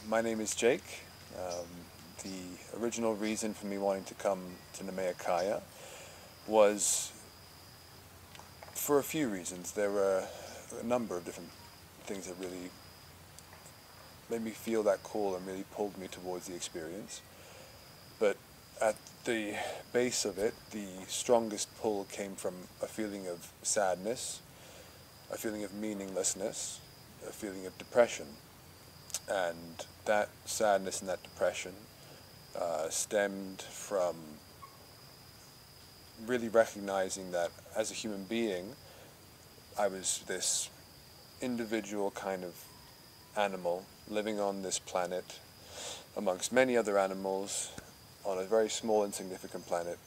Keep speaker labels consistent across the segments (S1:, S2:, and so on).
S1: My name is Jake. The original reason for me wanting to come to Namayakaya was for a few reasons. There were a number of different things that really made me feel that call and really pulled me towards the experience. But at the base of it, the strongest pull came from a feeling of sadness, a feeling of meaninglessness, a feeling of depression. And that sadness and that depression stemmed from really recognizing that as a human being, I was this individual kind of animal living on this planet amongst many other animals on a very small, insignificant planet,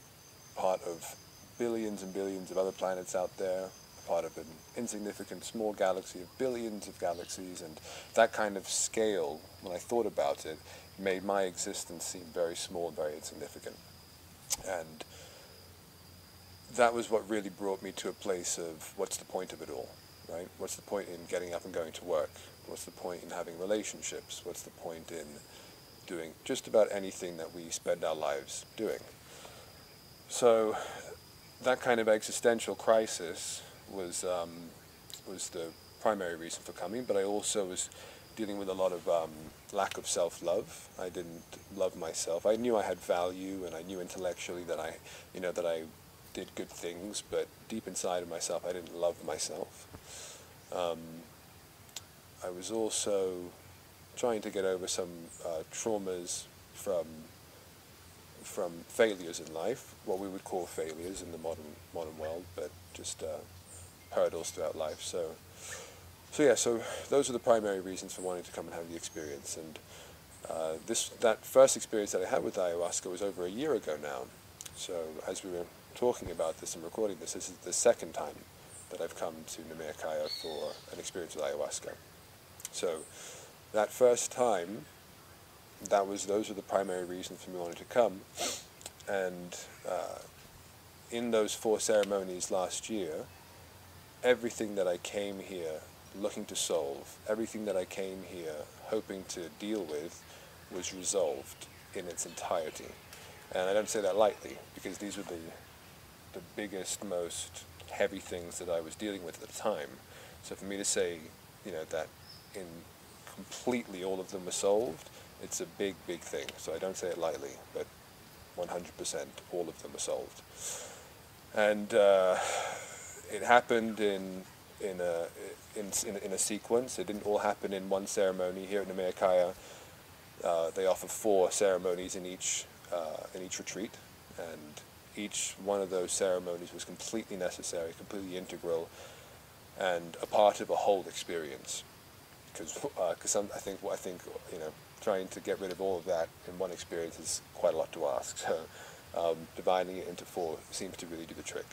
S1: part of billions and billions of other planets out there, part of an insignificant small galaxy of billions of galaxies, and that kind of scale, when I thought about it, made my existence seem very small and very insignificant. And that was what really brought me to a place of what's the point of it all, right? What's the point in getting up and going to work? What's the point in having relationships? What's the point in doing just about anything that we spend our lives doing? So that kind of existential crisis was the primary reason for coming, but I also was dealing with a lot of lack of self-love. I didn't love myself. I knew I had value, and I knew intellectually that I did good things, but deep inside of myself, I didn't love myself. I was also trying to get over some traumas from failures in life, what we would call failures in the modern world, but just hurdles throughout life. So those are the primary reasons for wanting to come and have the experience. And that first experience that I had with ayahuasca was over a year ago now. So as we were talking about this and recording this, this is the second time that I've come to Namayakaya for an experience with ayahuasca. So that first time, those were the primary reasons for me wanting to come. And in those 4 ceremonies last year, everything that I came here looking to solve, everything that I came here hoping to deal with, was resolved in its entirety. And I don't say that lightly, because these were the biggest, most heavy things that I was dealing with at the time. So for me to say, that in completely all of them were solved, it's a big, big thing. So I don't say it lightly, but 100% all of them were solved. And it happened in a sequence. It didn't all happen in one ceremony. Here at Namayakaya, they offer 4 ceremonies in each retreat, and each one of those ceremonies was completely necessary, completely integral, and a part of a whole experience. Because I think trying to get rid of all of that in one experience is quite a lot to ask. So dividing it into 4 seems to really do the trick.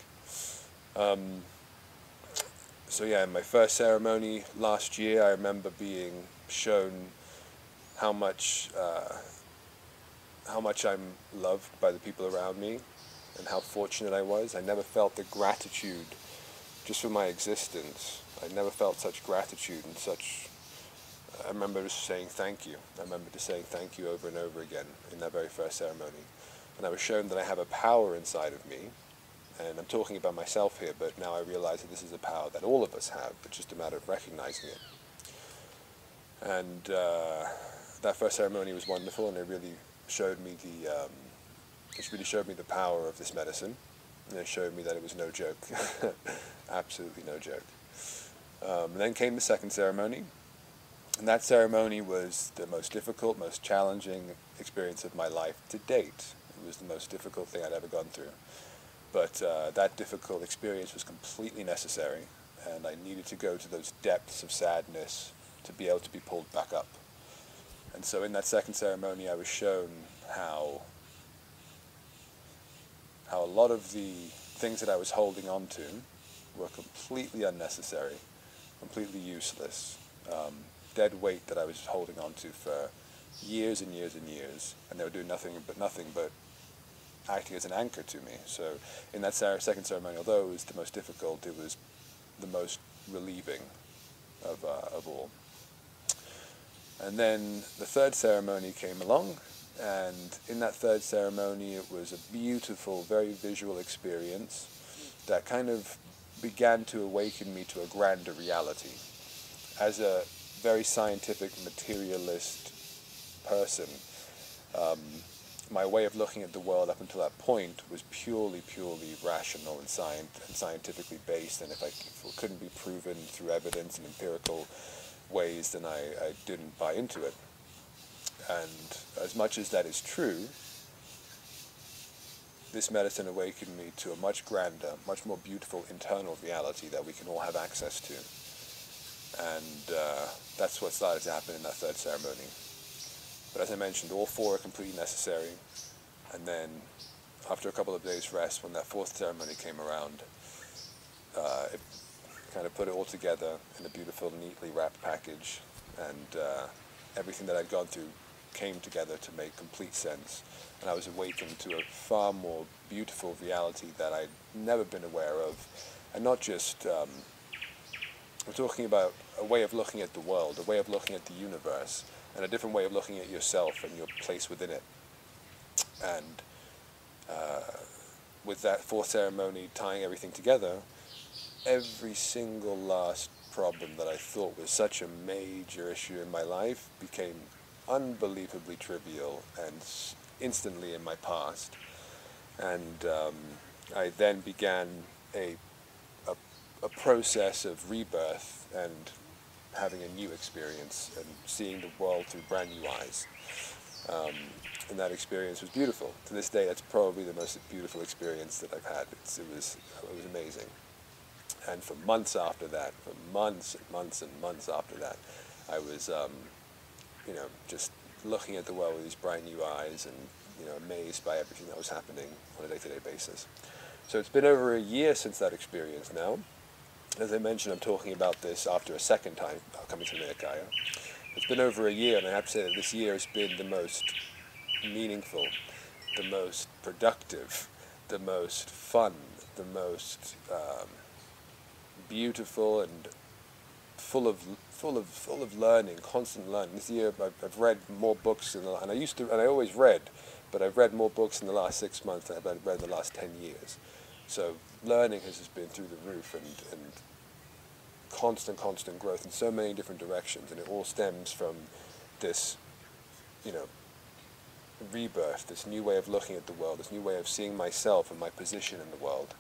S1: So yeah, in my first ceremony last year, I remember being shown how much I'm loved by the people around me, and how fortunate I was. I never felt the gratitude just for my existence. I never felt such gratitude and such. I remember just saying thank you. I remember just saying thank you over and over again in that very first ceremony. And I was shown that I have a power inside of me. And I'm talking about myself here, but now I realize that this is a power that all of us have. It's just a matter of recognizing it. And that first ceremony was wonderful, and it really showed me the power of this medicine. And it showed me that it was no joke. Absolutely no joke. Then came the second ceremony. And that ceremony was the most difficult, most challenging experience of my life to date. It was the most difficult thing I'd ever gone through. But that difficult experience was completely necessary, and I needed to go to those depths of sadness to be able to be pulled back up. And so in that second ceremony, I was shown how a lot of the things that I was holding on to were completely unnecessary, completely useless. Dead weight that I was holding on to for years and years and years, and they were doing nothing but acting as an anchor to me. So in that second ceremony, although it was the most difficult, it was the most relieving of all. And then the third ceremony came along, and in that third ceremony it was a beautiful, very visual experience that kind of began to awaken me to a grander reality. As a very scientific, materialist person, my way of looking at the world up until that point was purely rational and scientifically based, and if it couldn't be proven through evidence and empirical ways, then I didn't buy into it. And as much as that is true, this medicine awakened me to a much grander, much more beautiful internal reality that we can all have access to. And that's what started to happen in that third ceremony. But as I mentioned, all four are completely necessary. And then after a couple of days rest, when that fourth ceremony came around, it kind of put it all together in a beautiful, neatly wrapped package. And everything that I'd gone through came together to make complete sense. And I was awakened to a far more beautiful reality that I'd never been aware of. And not just, we're talking about a way of looking at the world, a way of looking at the universe, and a different way of looking at yourself and your place within it. And with that fourth ceremony tying everything together, every single last problem that I thought was such a major issue in my life became unbelievably trivial and instantly in my past. And I then began a process of rebirth and having a new experience and seeing the world through brand new eyes. And that experience was beautiful. To this day, that's probably the most beautiful experience that I've had. It was amazing. And for months after that, for months and months and months after that, I was, just looking at the world with these brand new eyes and, amazed by everything that was happening on a day-to-day basis. So it's been over a year since that experience now. As I mentioned, I'm talking about this after a second time coming to Nikaya. It's been over a year, and I have to say that this year has been the most meaningful, the most productive, the most fun, the most beautiful and full of learning, constant learning. This year I've read more books and I always read, but I've read more books in the last 6 months than I've read in the last 10 years. So learning has just been through the roof and constant growth in so many different directions, and it all stems from this, rebirth, this new way of looking at the world, this new way of seeing myself and my position in the world.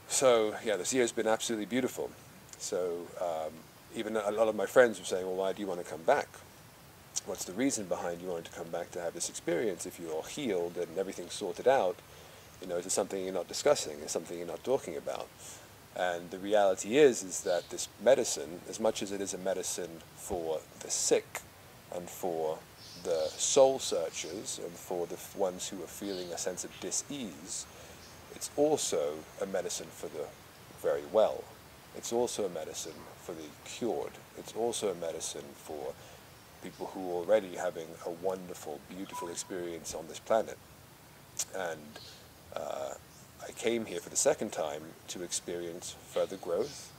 S1: So yeah, this year has been absolutely beautiful. So even a lot of my friends were saying, well, why do you want to come back? What's the reason behind you wanting to come back to have this experience if you're healed and everything's sorted out? Is it something you're not discussing? Is it something you're not talking about? And the reality is that this medicine, as much as it is a medicine for the sick and for the soul searchers and for the ones who are feeling a sense of dis-ease, it's also a medicine for the very well. It's also a medicine for the cured. It's also a medicine for people who are already having a wonderful, beautiful experience on this planet. And I came here for the second time to experience further growth,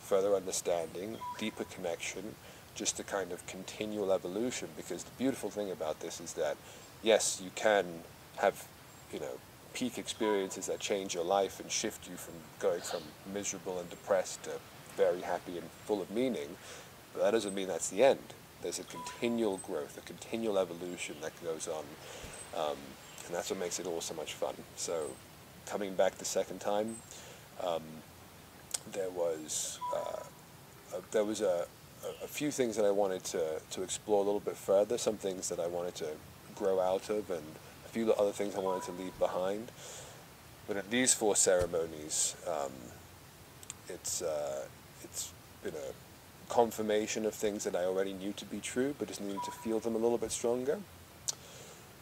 S1: further understanding, deeper connection, just a kind of continual evolution, because the beautiful thing about this is that, yes, you can have, peak experiences that change your life and shift you from going from miserable and depressed to very happy and full of meaning, but that doesn't mean that's the end. There's a continual growth, a continual evolution that goes on, and that's what makes it all so much fun. So coming back the second time, there was a few things that I wanted to explore a little bit further, some things that I wanted to grow out of, and a few other things I wanted to leave behind. But in these 4 ceremonies, it's been a confirmation of things that I already knew to be true, but just needed to feel them a little bit stronger,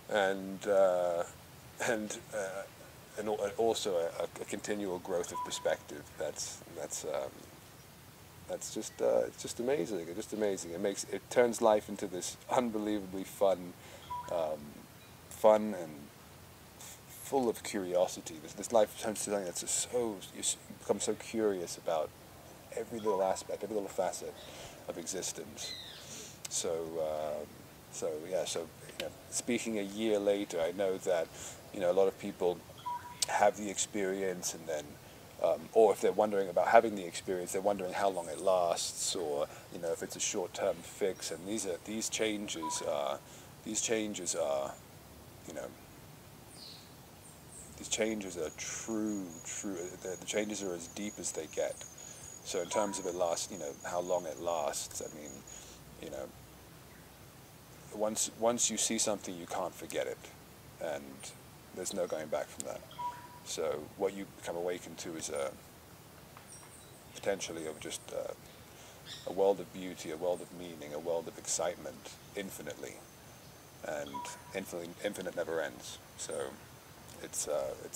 S1: and also a continual growth of perspective. It's just amazing. It's just amazing. It turns life into this unbelievably fun and full of curiosity. This life turns to something that's just you become so curious about every little aspect, every little facet of existence. So, speaking a year later, I know that, a lot of people have the experience and then, or if they're wondering about having the experience, they're wondering how long it lasts, or, if it's a short-term fix. And these changes are, you know, these changes are true. The changes are as deep as they get. So in terms of it lasts, how long it lasts, I mean, you know, once you see something, you can't forget it, and there's no going back from that. So what you become awakened to is potentially of just a world of beauty, a world of meaning, a world of excitement, infinitely, and infinite never ends. So it's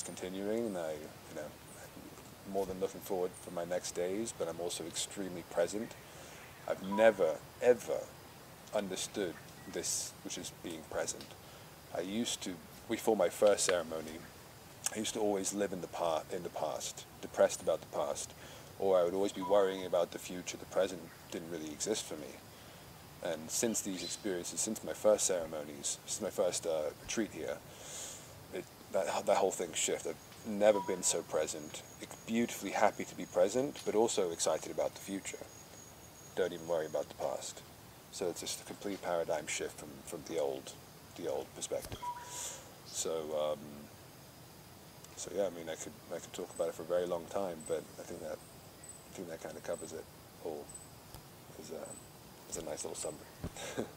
S1: continuing, and I'm more than looking forward for my next days, but I'm also extremely present. I've never ever understood this, which is being present. Before my first ceremony, I used to always live in the past, depressed about the past, or I would always be worrying about the future. The present didn't really exist for me. And since these experiences, since my first ceremonies, since my first retreat here, that whole thing shifted. I've never been so present, beautifully happy to be present, but also excited about the future. Don't even worry about the past. So it's just a complete paradigm shift from the old perspective. So yeah, I mean, I could talk about it for a very long time, but I think that kind of covers it all as a nice little summary.